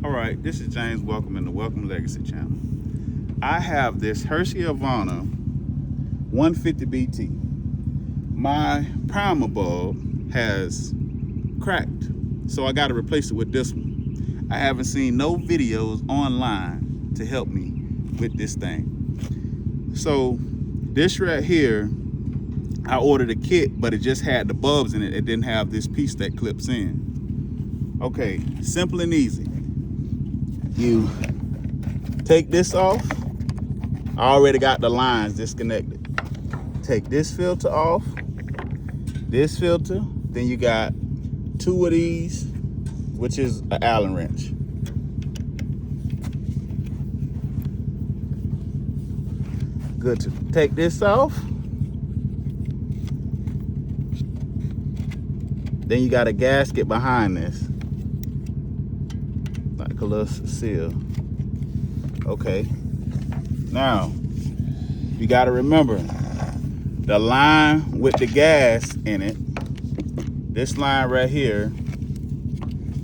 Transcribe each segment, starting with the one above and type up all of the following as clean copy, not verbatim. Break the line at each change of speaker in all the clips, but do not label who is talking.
Alright, this is James. Welcome in the Welcome Legacy channel. I have this Husqvarna 150BT. My primer bulb has cracked, so I got to replace it with this one. I haven't seen no videos online to help me with this thing. So this right here, I ordered a kit, but it just had the bulbs in it. It didn't have this piece that clips in. Okay, simple and easy. You take this off. I already got the lines disconnected. Take this filter off, this filter, then you got two of these, which is an Allen wrench. Good to take this off. Then you got a gasket behind this, like a little seal. Okay. Now, you got to remember the line with the gas in it. This line right here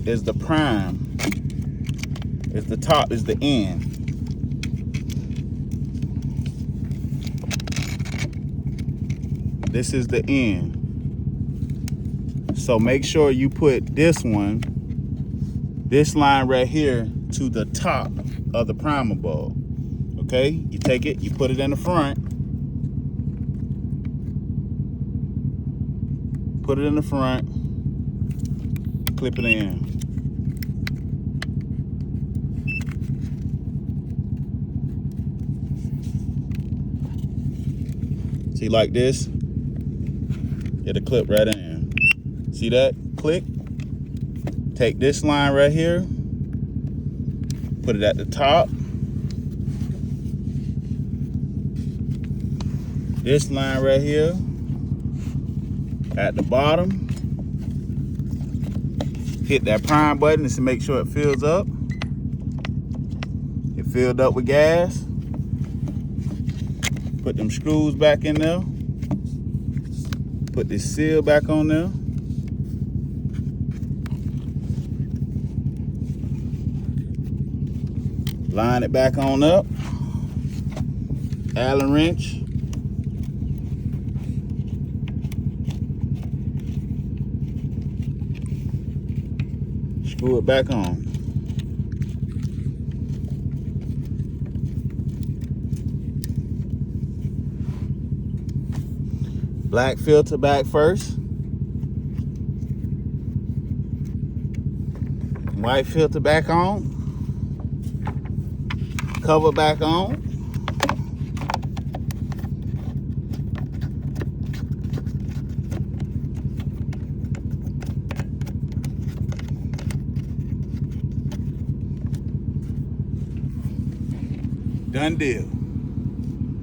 is the prime. Is the top, is the end. This is the end. So make sure you put this one, this line right here, to the top of the primer bulb. Okay, you take it, you put it in the front. Put it in the front, clip it in. See, like this, it'll clip right in. See that? Click. Take this line right here, put it at the top. This line right here at the bottom. Hit that prime button to make sure it fills up. It filled up with gas. Put them screws back in there. Put this seal back on there. Line it back on up. Allen wrench. Screw it back on. Black filter back first. White filter back on. Cover back on. Done deal.